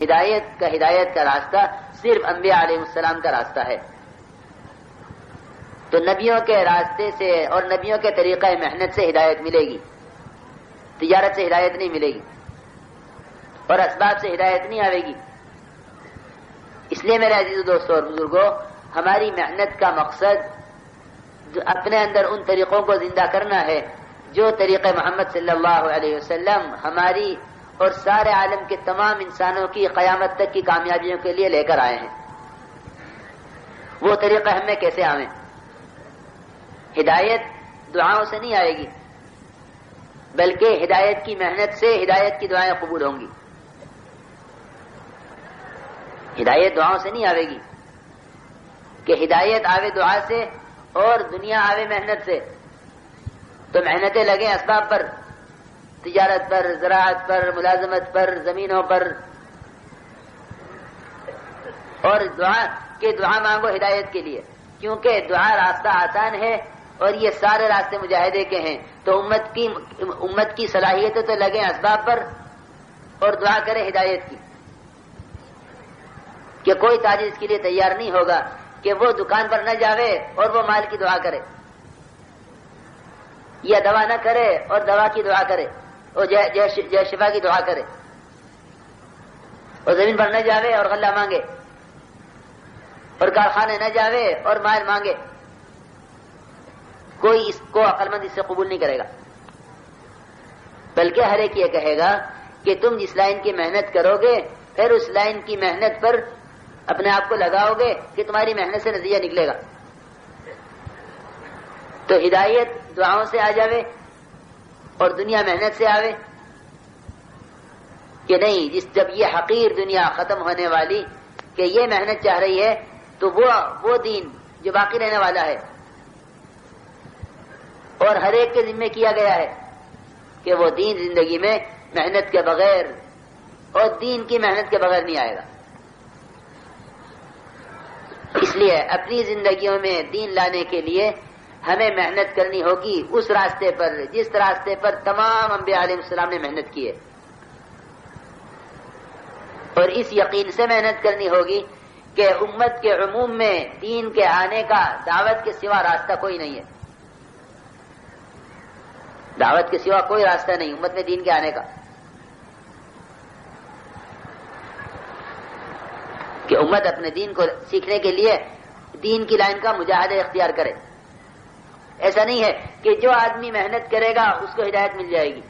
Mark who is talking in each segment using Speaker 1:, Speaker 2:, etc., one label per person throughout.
Speaker 1: ہدایت کا راستہ صرف انبیاء علیہ السلام کا راستہ ہے. تو نبیوں کے راستے سے اور نبیوں کے طریقہ محنت سے ہدایت ملے گی، تجارت سے ہدایت نہیں ملے گی اور اسباب سے ہدایت نہیں آئے گی. اس لیے میرے عزیز دوستوں اور بزرگوں، ہماری محنت کا مقصد اپنے اندر ان طریقوں کو زندہ کرنا ہے جو طریقہ محمد صلی اللہ علیہ وسلم ہماری اور سارے عالم کے تمام انسانوں کی قیامت تک کی کامیابیوں کے لیے لے کر آئے ہیں. وہ طریقہ ہم میں کیسے آئیں؟ ہدایت دعاؤں سے نہیں آئے گی، بلکہ ہدایت کی محنت سے ہدایت کی دعائیں قبول ہوں گی. ہدایت دعاؤں سے نہیں آئے گی کہ ہدایت آوے دعا سے اور دنیا آوے محنت سے. تو محنتیں لگیں اسباب پر، تجارت پر، زراعت پر، ملازمت پر، زمینوں پر، اور دعا مانگو ہدایت کے لیے، کیونکہ دعا راستہ آسان ہے اور یہ سارے راستے مجاہدے کے ہیں. تو امت کی صلاحیتیں تو لگیں اسباب پر اور دعا کرے ہدایت کی، کہ کوئی تاجر اس کے لیے تیار نہیں ہوگا کہ وہ دکان پر نہ جاوے اور وہ مال کی دعا کرے، یا دوا نہ کرے اور دوا کی دعا کرے اور جے شفا کی دعا کرے، اور زمین پر نہ جاوے اور غلہ مانگے، اور کارخانے نہ جاوے اور مال مانگے. کوئی اس کو عقل مند اس سے قبول نہیں کرے گا، بلکہ ہر ایک یہ کہے گا کہ تم جس لائن کی محنت کرو گے پھر اس لائن کی محنت پر اپنے آپ کو لگاؤ گے کہ تمہاری محنت سے نتیجہ نکلے گا. تو ہدایت دعاؤں سے آ جاوے اور دنیا محنت سے آوے کہ نہیں. جب یہ حقیر دنیا ختم ہونے والی کہ یہ محنت چاہ رہی ہے تو وہ دین جو باقی رہنے والا ہے اور ہر ایک کے ذمہ کیا گیا ہے کہ وہ دین زندگی میں محنت کے بغیر اور دین کی محنت کے بغیر نہیں آئے گا. اس لیے اپنی زندگیوں میں دین لانے کے لیے ہمیں محنت کرنی ہوگی اس راستے پر جس راستے پر تمام انبیاء علیہ السلام نے محنت کی ہے، اور اس یقین سے محنت کرنی ہوگی کہ امت کے عموم میں دین کے آنے کا دعوت کے سوا راستہ کوئی نہیں ہے. دعوت کے سوا کوئی راستہ نہیں امت میں دین کے آنے کا، کہ امت اپنے دین کو سیکھنے کے لیے دین کی لائن کا مجاہدہ اختیار کرے. ایسا نہیں ہے کہ جو آدمی محنت کرے گا اس کو ہدایت مل جائے گی،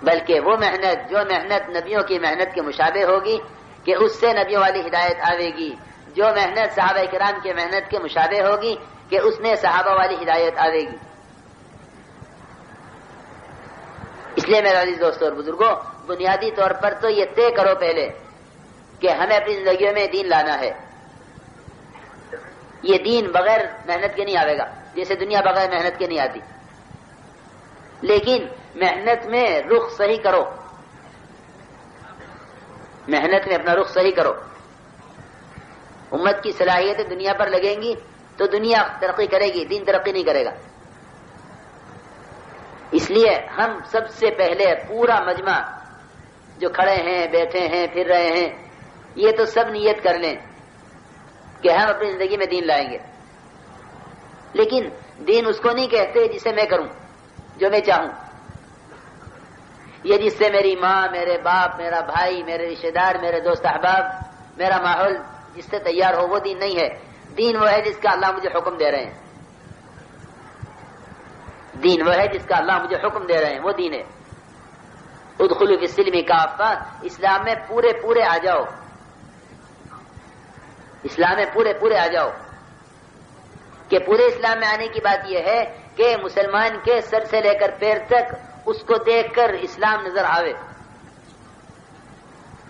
Speaker 1: بلکہ وہ محنت جو محنت نبیوں کی محنت کے مشابہ ہوگی کہ اس سے نبیوں والی ہدایت آئے گی. جو محنت صحابہ کرام کی محنت کے مشابہ ہوگی کہ اس میں صحابہ والی ہدایت آئے گی. اس لیے میرے عزیز دوستوں اور بزرگوں، بنیادی طور پر تو یہ طے کرو پہلے کہ ہمیں اپنی زندگیوں میں دین لانا ہے. یہ دین بغیر محنت کے نہیں آئے گا، جیسے دنیا بغیر محنت کے نہیں آتی. لیکن محنت میں رخ صحیح کرو، محنت میں اپنا رخ صحیح کرو. امت کی صلاحیتیں دنیا پر لگیں گی تو دنیا ترقی کرے گی، دین ترقی نہیں کرے گا. اس لیے ہم سب سے پہلے پورا مجمع جو کھڑے ہیں، بیٹھے ہیں، پھر رہے ہیں، یہ تو سب نیت کر لیں کہ ہم اپنی زندگی میں دین لائیں گے. لیکن دین اس کو نہیں کہتے جسے میں کروں، جو میں چاہوں. یہ جس سے میری ماں، میرے باپ، میرا بھائی، میرے رشتے دار، میرے دوست احباب، میرا ماحول جس سے تیار ہو، وہ دین نہیں ہے. دین وہ ہے جس کا اللہ مجھے حکم دے رہے ہیں. دین وہ ہے جس کا اللہ مجھے حکم دے رہے ہیں، وہ دین ہے. ادخلوا فی السلم کافہ، اسلام میں پورے آ جاؤ. اسلام میں پورے آ جاؤ. کہ پورے اسلام میں آنے کی بات یہ ہے کہ مسلمان کے سر سے لے کر پیر تک اس کو دیکھ کر اسلام نظر آوے.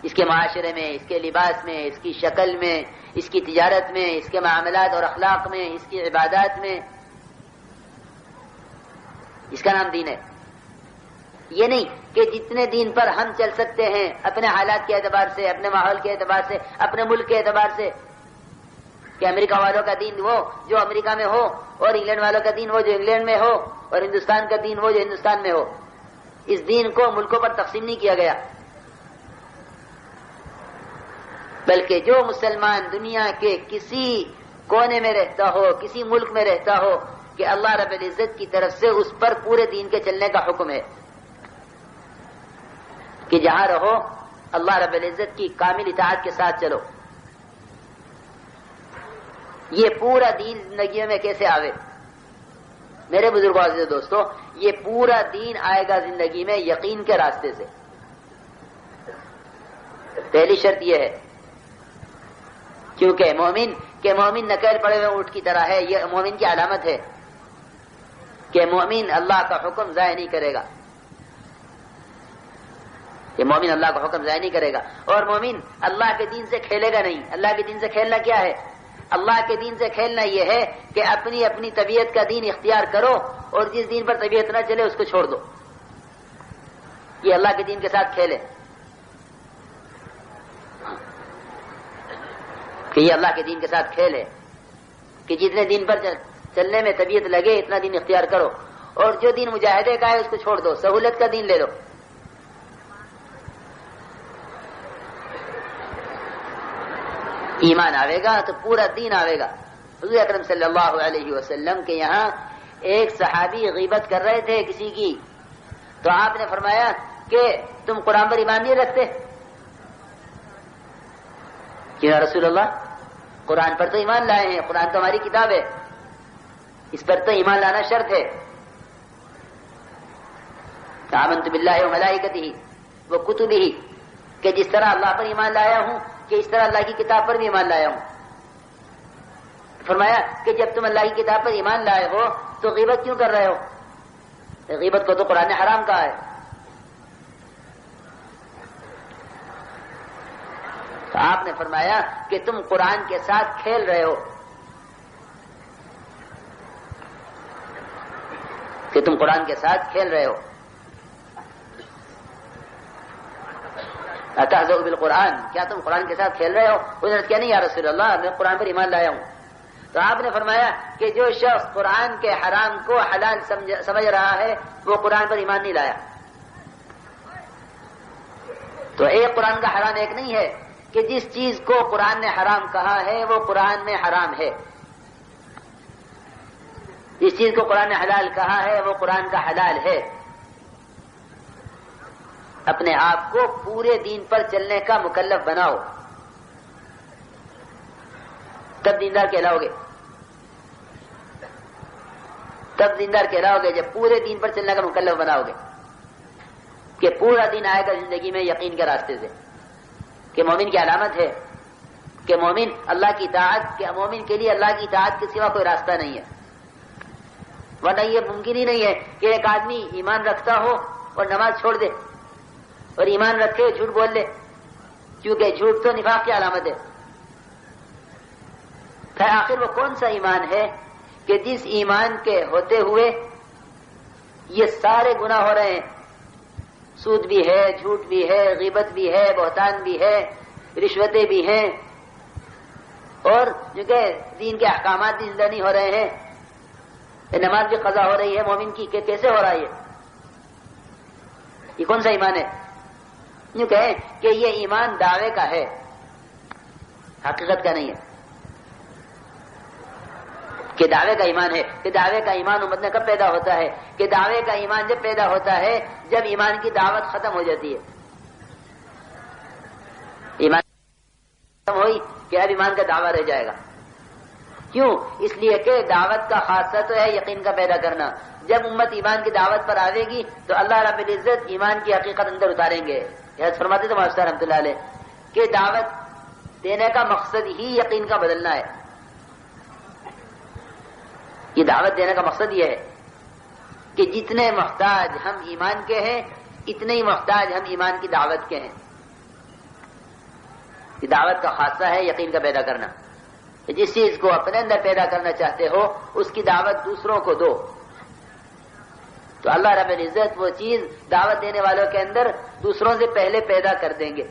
Speaker 1: اس کے معاشرے میں، اس کے لباس میں، اس کی شکل میں، اس کی تجارت میں، اس کے معاملات اور اخلاق میں، اس کی عبادات میں. اس کا نام دین ہے. یہ نہیں کہ جتنے دین پر ہم چل سکتے ہیں اپنے حالات کے اعتبار سے، اپنے ماحول کے اعتبار سے، اپنے ملک کے اعتبار سے، کہ امریکہ والوں کا دین وہ جو امریکہ میں ہو، اور انگلینڈ والوں کا دین وہ جو انگلینڈ میں ہو، اور ہندوستان کا دین وہ جو ہندوستان میں ہو. اس دین کو ملکوں پر تقسیم نہیں کیا گیا. بلکہ جو مسلمان دنیا کے کسی کونے میں رہتا ہو، کسی ملک میں رہتا ہو، کہ اللہ رب العزت کی طرف سے اس پر پورے دین کے چلنے کا حکم ہے کہ جہاں رہو اللہ رب العزت کی کامل اطاعت کے ساتھ چلو۔ یہ پورا دین زندگیوں میں کیسے آوے؟ میرے بزرگوں عزیز دوستو، یہ پورا دین آئے گا زندگی میں یقین کے راستے سے۔ پہلی شرط یہ ہے، کیونکہ مومن نکیل پڑے ہوئے اونٹ کی طرح ہے، یہ مومن کی علامت ہے کہ مومن اللہ کا حکم ضائع نہیں کرے گا، کہ مومن اللہ کا حکم ضائع نہیں کرے گا، اور مومن اللہ کے دین سے کھیلے گا نہیں۔ اللہ کے دین سے کھیلنا کیا ہے؟ اللہ کے دین سے کھیلنا یہ ہے کہ اپنی اپنی طبیعت کا دین اختیار کرو، اور جس دین پر طبیعت نہ چلے اس کو چھوڑ دو۔ یہ اللہ کے دین کے ساتھ کھیلے کہ یہ اللہ کے دین کے ساتھ کھیل ہے کہ جتنے دین پر چلنے میں طبیعت لگے اتنا دین اختیار کرو، اور جو دین مجاہدے کا ہے اس کو چھوڑ دو، سہولت کا دین لے لو۔ ایمان آوے گا تو پورا دین آوے گا۔ حضور اکرم صلی اللہ علیہ وسلم کے یہاں ایک صحابی غیبت کر رہے تھے کسی کی، تو آپ نے فرمایا کہ تم قرآن پر ایمان نہیں رکھتے؟ کہ رسول اللہ قرآن پر تو ایمان لائے ہیں، قرآن تو ہماری کتاب ہے، اس پر تو ایمان لانا شرط ہے۔ آمنت باللہ و ملائکتہ و کتبہ، کہ جس طرح اللہ پر ایمان لایا ہوں کہ اس طرح اللہ کی کتاب پر بھی ایمان لایا ہوں۔ فرمایا کہ جب تم اللہ کی کتاب پر ایمان لائے ہو تو غیبت کیوں کر رہے ہو؟ غیبت کو تو قرآن نے حرام کہا ہے۔ تو آپ نے فرمایا کہ تم قرآن کے ساتھ کھیل رہے ہو، کہ تم قرآن کے ساتھ کھیل رہے ہو۔ اتحزؤ بالقرآن، کیا تم قرآن کے ساتھ کھیل رہے ہو؟ انہوں نے کہا نہیں یا رسول اللہ، میں قرآن پر ایمان لایا ہوں۔ تو آپ نے فرمایا کہ جو شخص قرآن کے حرام کو حلال سمجھ رہا ہے وہ قرآن پر ایمان نہیں لایا۔ تو ایک قرآن کا حرام ایک نہیں ہے کہ جس چیز کو قرآن نے حرام کہا ہے وہ قرآن میں حرام ہے، جس چیز کو قرآن نے حلال کہا ہے وہ قرآن کا حلال ہے۔ اپنے آپ کو پورے دین پر چلنے کا مکلف بناؤ، تب دیندار کہلاؤ گے، تب دیندار کہلاؤ گے جب پورے دین پر چلنے کا مکلف بناؤ گے، کہ پورا دین آئے گا زندگی میں یقین کے راستے سے، کہ مومن کی علامت ہے کہ مومن اللہ کی اطاعت، کہ مومن کے لیے اللہ کی اطاعت کے سوا کوئی راستہ نہیں ہے، ورنہ یہ ممکن ہی نہیں ہے کہ ایک آدمی ایمان رکھتا ہو اور نماز چھوڑ دے، اور ایمان رکھے جھوٹ بول لے، کیونکہ جھوٹ تو نفاق کی علامت ہے۔ پھر آخر وہ کون سا ایمان ہے کہ جس ایمان کے ہوتے ہوئے یہ سارے گناہ ہو رہے ہیں، سود بھی ہے، جھوٹ بھی ہے، غیبت بھی ہے، بہتان بھی ہے، رشوتیں بھی ہیں، اور جو کہ دین کے احکامات بھی زندہ نہیں ہو رہے ہیں، نماز بھی قضا ہو رہی ہے مومن کی، کہ کیسے ہو رہا ہے یہ کون سا ایمان ہے؟ یوں کہیں کہ یہ ایمان دعوے کا ہے، حقیقت کا نہیں ہے، کہ دعوے کا ایمان ہے۔ کہ دعوے کا ایمان امت میں کب پیدا ہوتا ہے؟ کہ دعوے کا ایمان جب پیدا ہوتا ہے جب ایمان کی دعوت ختم ہو جاتی ہے۔ ایمان ختم ہوئی کہ اب ایمان کا دعویٰ رہ جائے گا، کیوں؟ اس لیے کہ دعوت کا خاصہ تو ہے یقین کا پیدا کرنا۔ جب امت ایمان کی دعوت پر آئے گی تو اللہ رب العزت ایمان کی حقیقت اندر اتاریں گے۔ یہ فرماتے تھے ماسٹر رحمۃ اللہ علیہ کہ دعوت دینے کا مقصد ہی یقین کا بدلنا ہے۔ یہ دعوت دینے کا مقصد یہ ہے کہ جتنے محتاج ہم ایمان کے ہیں اتنے ہی محتاج ہم ایمان کی دعوت کے ہیں۔ یہ دعوت کا خاصہ ہے یقین کا پیدا کرنا۔ جس چیز کو اپنے اندر پیدا کرنا چاہتے ہو اس کی دعوت دوسروں کو دو، تو اللہ رب العزت وہ چیز دعوت دینے والوں کے اندر دوسروں سے پہلے پیدا کر دیں گے۔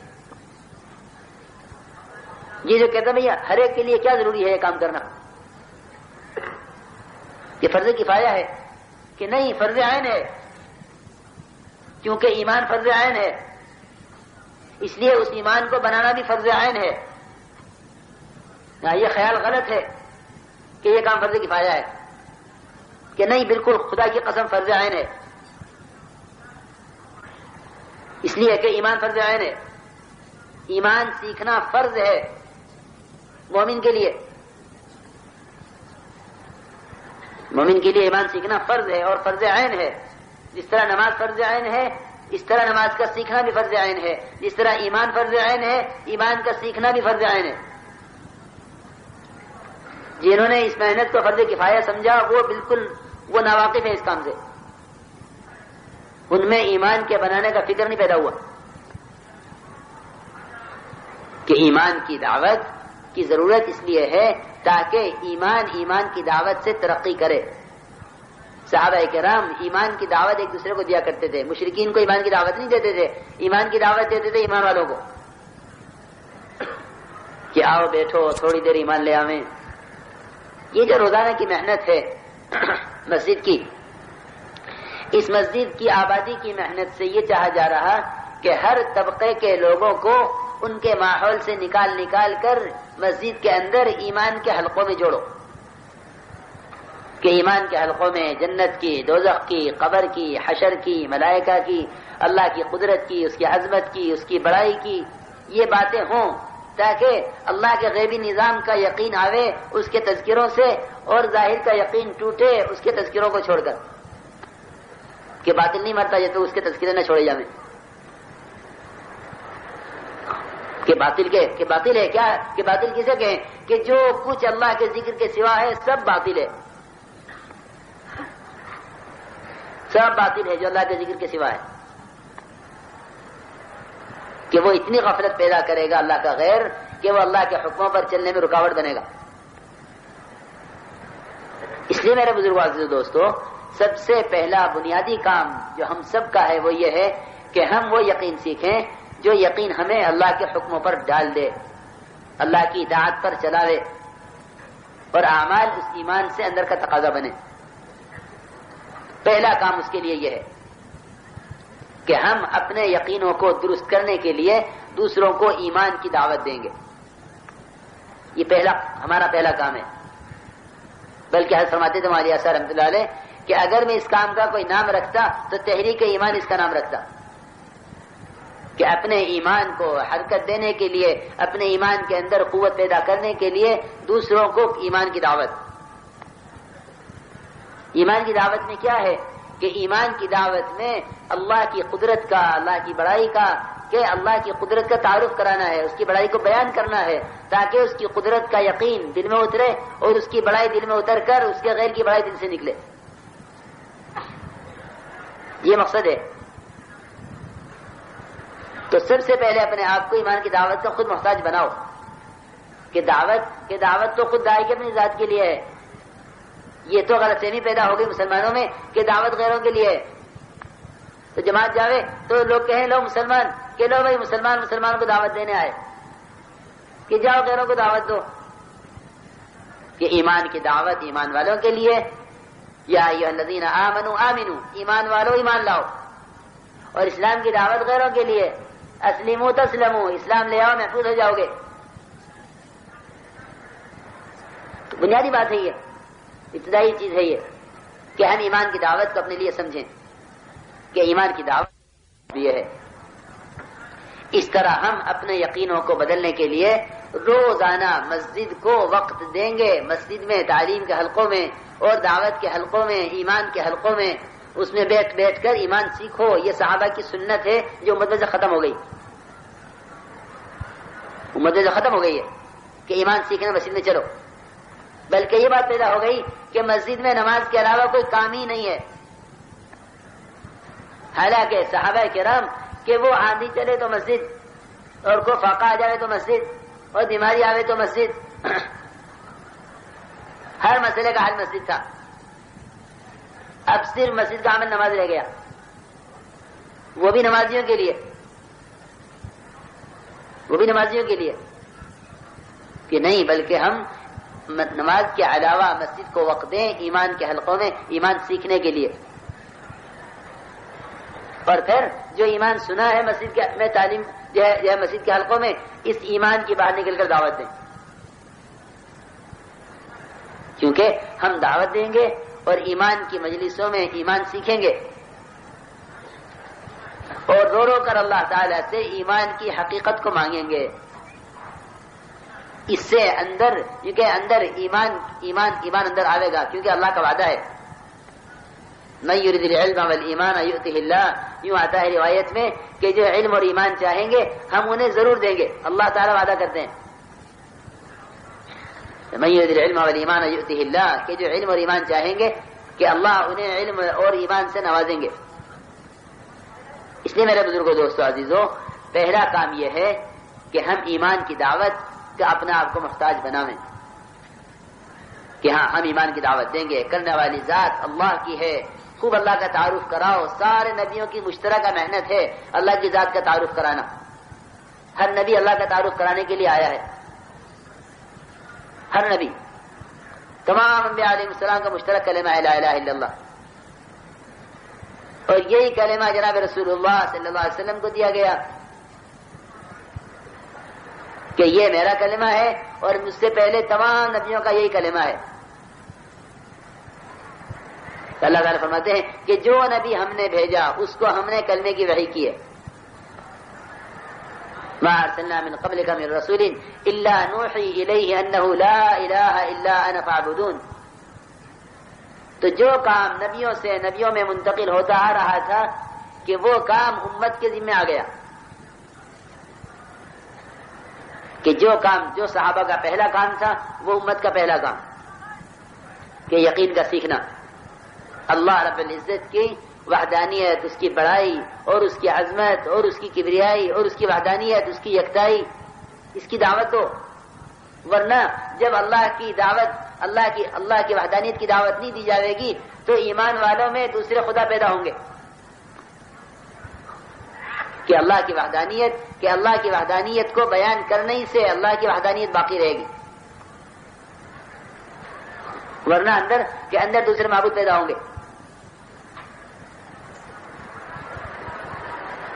Speaker 1: یہ جو کہتا ہے بھیا ہر ایک کے لیے کیا ضروری ہے یہ کام کرنا، یہ فرض کفایہ ہے کہ نہیں؟ فرض عین ہے، کیونکہ ایمان فرض عین ہے، اس لیے اس ایمان کو بنانا بھی فرض عین ہے۔ یہ خیال غلط ہے کہ یہ کام فرض کفایہ ہے، کہ نہیں، بالکل خدا کی قسم فرض عین ہے، اس لیے کہ ایمان فرض عین ہے، ایمان سیکھنا فرض ہے مومن کے لیے، مومن کے لیے ایمان سیکھنا فرض ہے اور فرض عین ہے۔ جس طرح نماز فرض عین ہے اس طرح نماز کا سیکھنا بھی فرض عین ہے، جس طرح ایمان فرض عین ہے ایمان کا سیکھنا بھی فرض عین ہے۔ جنہوں نے اس محنت کو فرض کفایہ سمجھا وہ ناواقف ہے اس کام سے، ان میں ایمان کے بنانے کا فکر نہیں پیدا ہوا کہ ایمان کی دعوت کی ضرورت اس لیے ہے تاکہ ایمان کی دعوت سے ترقی کرے۔ صحابہ کرام ایمان کی دعوت ایک دوسرے کو دیا کرتے تھے، مشرکین کو ایمان کی دعوت نہیں دیتے تھے، ایمان کی دعوت دیتے تھے ایمان والوں کو کہ آؤ بیٹھو تھوڑی دیر ایمان لے آویں۔ یہ جو روزانہ کی محنت ہے مسجد کی، اس مسجد کی آبادی کی محنت سے یہ چاہا جا رہا کہ ہر طبقے کے لوگوں کو ان کے ماحول سے نکال کر مسجد کے اندر ایمان کے حلقوں میں جوڑو، کہ ایمان کے حلقوں میں جنت کی، دوزخ کی، قبر کی، حشر کی، ملائکہ کی، اللہ کی قدرت کی، اس کی عظمت کی، اس کی بڑائی کی یہ باتیں ہوں، تاکہ اللہ کے غیبی نظام کا یقین آوے اس کے تذکروں سے اور ظاہر کا یقین ٹوٹے اس کے تذکروں کو چھوڑ کر، کہ باطل نہیں مرتا یہ تو اس کے تذکرے نہ چھوڑے جائیں، کہ باطل ہے کیا، کہ باطل کسے کہیں کہ جو کچھ اللہ کے ذکر کے سوا ہے سب باطل ہے، سب باطل ہے جو اللہ کے ذکر کے سوا ہے، کہ وہ اتنی غفلت پیدا کرے گا اللہ کا غیر کہ وہ اللہ کے حکموں پر چلنے میں رکاوٹ بنے گا۔ اس لیے میرے بزرگ عزیز دوستو، سب سے پہلا بنیادی کام جو ہم سب کا ہے وہ یہ ہے کہ ہم وہ یقین سیکھیں جو یقین ہمیں اللہ کے حکموں پر ڈال دے، اللہ کی اطاعت پر چلاوے اور اعمال اس ایمان سے اندر کا تقاضا بنے۔ پہلا کام اس کے لیے یہ ہے کہ ہم اپنے یقینوں کو درست کرنے کے لیے دوسروں کو ایمان کی دعوت دیں گے، یہ ہمارا پہلا کام ہے۔ بلکہ حضرت فرماتے تھے مولانا صاحب رحمۃ اللہ علیہ کہ اگر میں اس کام کا کوئی نام رکھتا تو تحریک ایمان اس کا نام رکھتا، کہ اپنے ایمان کو حرکت دینے کے لیے، اپنے ایمان کے اندر قوت پیدا کرنے کے لیے دوسروں کو ایمان کی دعوت۔ ایمان کی دعوت میں کیا ہے کہ ایمان کی دعوت میں اللہ کی قدرت کا، اللہ کی بڑائی کا، کہ اللہ کی قدرت کا تعارف کرانا ہے، اس کی بڑائی کو بیان کرنا ہے تاکہ اس کی قدرت کا یقین دل میں اترے اور اس کی بڑائی دل میں اتر کر اس کے غیر کی بڑائی دل سے نکلے، یہ مقصد ہے۔ تو سب سے پہلے اپنے آپ کو ایمان کی دعوت کا خود محتاج بناؤ، کہ دعوت تو خود داعی کی اپنی ذات کے لیے ہے۔ یہ تو غلط فہمی پیدا ہو گئی مسلمانوں میں کہ دعوت غیروں کے لیے ہے، تو جماعت جاوے تو لوگ کہیں لو مسلمان، کہ لو بھائی مسلمان کو دعوت دینے آئے، کہ جاؤ غیروں کو دعوت دو، کہ ایمان کی دعوت ایمان والوں کے لیے، یا ایھا الذین آمنوا آمنوا، ایمان والو ایمان لاؤ، اور اسلام کی دعوت غیروں کے لیے، اسلموا تسلموا، اسلام لے آؤ محفوظ ہو جاؤ گے۔ تو بنیادی بات ہے یہ، ابتدائی چیز ہے یہ کہ ہم ایمان کی دعوت کو اپنے لیے سمجھیں کہ ایمان کی دعوت یہ ہے۔ اس طرح ہم اپنے یقینوں کو بدلنے کے لیے روزانہ مسجد کو وقت دیں گے، مسجد میں، تعلیم کے حلقوں میں اور دعوت کے حلقوں میں، ایمان کے حلقوں میں، اس میں بیٹھ کر ایمان سیکھو۔ یہ صحابہ کی سنت ہے جو امت سے ختم ہو گئی، امت سے ختم ہو گئی ہے کہ ایمان سیکھنے مسجد میں چلو، بلکہ یہ بات پیدا ہو گئی کہ مسجد میں نماز کے علاوہ کوئی کام ہی نہیں ہے۔ حالانکہ صحابہ کرام کہ وہ آندھی چلے تو مسجد، اور کو فاقہ آ جائے تو مسجد، اور بیماری آوے تو مسجد، ہر مسئلے کا حل مسجد تھا۔ اب صرف مسجد کا عمل نماز رہ گیا، وہ بھی نمازیوں کے لیے، کہ نہیں، بلکہ ہم نماز کے علاوہ مسجد کو وقت دیں ایمان کے حلقوں میں ایمان سیکھنے کے لیے، اور پھر جو ایمان سنا ہے مسجد میں تعلیم جو ہے مسجد کے حلقوں میں، اس ایمان کی باہر نکل کر دعوت دیں۔ کیونکہ ہم دعوت دیں گے اور ایمان کی مجلسوں میں ایمان سیکھیں گے اور رو رو کر اللہ تعالیٰ سے ایمان کی حقیقت کو مانگیں گے. اس سے اندر کیونکہ اندر ایمان اندر آئے گا، کیونکہ اللہ کا وعدہ ہے من یرید العلم والایمان یؤتہ اللہ. یوں آتا ہے روایت میں کہ جو علم اور ایمان چاہیں گے ہم انہیں ضرور دیں گے. اللہ تعالیٰ وعدہ کرتے ہیں من یرید العلم والایمان یؤتہ اللہ کہ جو علم اور ایمان چاہیں گے کہ اللہ انہیں علم اور ایمان سے نوازیں گے. اس لیے میرے بزرگوں، دوستوں، عزیزوں، پہلا کام یہ ہے کہ ہم ایمان کی دعوت کا اپنا آپ کو محتاج بنائیں کہ ہاں ہم ایمان کی دعوت دیں گے. کرنے والی ذات اللہ کی ہے، خوب اللہ کا تعارف کراؤ. سارے نبیوں کی مشترکہ محنت ہے اللہ کی ذات کا تعارف کرانا. ہر نبی اللہ کا تعارف کرانے کے لیے آیا ہے. ہر نبی، تمام انبیاء علیہ السلام کا مشترک کلمہ ہے لا الہ الا اللہ. اور یہی کلمہ جناب رسول اللہ صلی اللہ علیہ وسلم کو دیا گیا کہ یہ میرا کلمہ ہے اور مجھ سے پہلے تمام نبیوں کا یہی کلمہ ہے. اللہ تعالیٰ فرماتے ہیں کہ جو نبی ہم نے بھیجا اس کو ہم نے کلمے کی وحی کی ہے. ما ارسلنا من قبلک من رسول الا نوحی الیہ انہ لا الہ الا انا فاعبدون. تو جو کام نبیوں میں منتقل ہوتا آ رہا تھا کہ وہ کام امت کے ذمہ آ گیا. کہ جو صحابہ کا پہلا کام تھا وہ امت کا پہلا کام کہ یقین کا سیکھنا اللہ رب العزت کی وحدانیت، اس کی بڑائی اور اس کی عظمت اور اس کی کبریائی اور اس کی وحدانیت، اس کی یکتائی، اس کی دعوت دو. ورنہ جب اللہ کی وحدانیت کی دعوت نہیں دی جائے گی تو ایمان والوں میں دوسرے خدا پیدا ہوں گے کہ اللہ کی وحدانیت کو بیان کرنے سے اللہ کی وحدانیت باقی رہے گی. ورنہ اندر دوسرے معبود پیدا ہوں گے.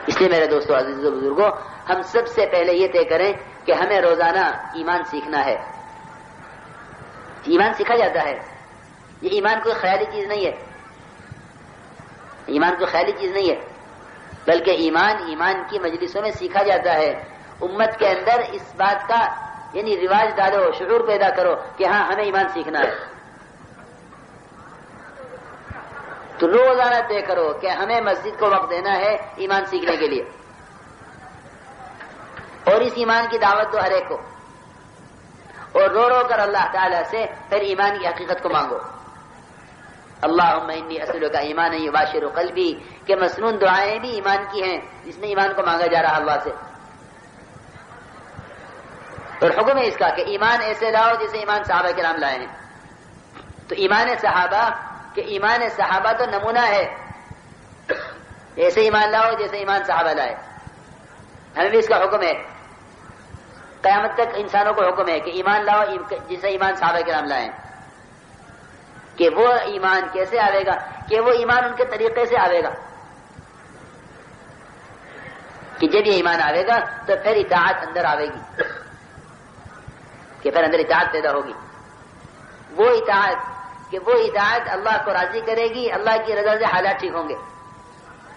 Speaker 1: اس لیے میرے دوستو، عزیزو، بزرگوں، ہم سب سے پہلے یہ طے کریں کہ ہمیں روزانہ ایمان سیکھنا ہے. ایمان سیکھا جاتا ہے. یہ ایمان کوئی خیالی چیز نہیں ہے. ایمان کوئی خیالی چیز نہیں ہے، بلکہ ایمان کی مجلسوں میں سیکھا جاتا ہے. امت کے اندر اس بات کا یعنی رواج ڈالو، شعور پیدا کرو کہ ہاں ہمیں ایمان سیکھنا ہے. تو روزانہ طے کرو کہ ہمیں مسجد کو وقت دینا ہے ایمان سیکھنے کے لیے، اور اس ایمان کی دعوت دو ہر ایک کو، اور رو رو کر اللہ تعالیٰ سے پھر ایمان کی حقیقت کو مانگو. اللہم انی اسألک ایمانا یباشر قلبی کہ مسنون دعائیں بھی ایمان کی ہیں جس میں ایمان کو مانگا جا رہا اللہ سے. اور حکم ہے اس کا کہ ایمان ایسے لاؤ جیسے ایمان صحابہ کرام لائے ہیں. تو ایمان صحابہ تو نمونہ ہے. ایسے ایمان لاؤ جیسے ایمان صحابہ لائے. ہمیں بھی اس کا حکم ہے. قیامت تک انسانوں کو حکم ہے کہ ایمان لاؤ جیسے ایمان صحابہ کرام لائے. کہ وہ ایمان کیسے آئے گا؟ کہ وہ ایمان ان کے طریقے سے آئے گا. کہ جب یہ ایمان آئے گا تو پھر اطاعت اندر آئے گی، کہ پھر اندر اطاعت پیدا ہوگی. وہ اطاعت اللہ کو راضی کرے گی. اللہ کی رضا سے حالات ٹھیک ہوں گے.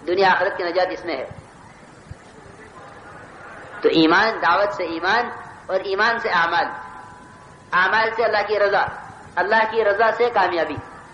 Speaker 1: دنیا آخرت کی نجات اس میں ہے. تو ایمان، دعوت سے ایمان، اور ایمان سے اعمال، اعمال سے اللہ کی رضا سے کامیابی.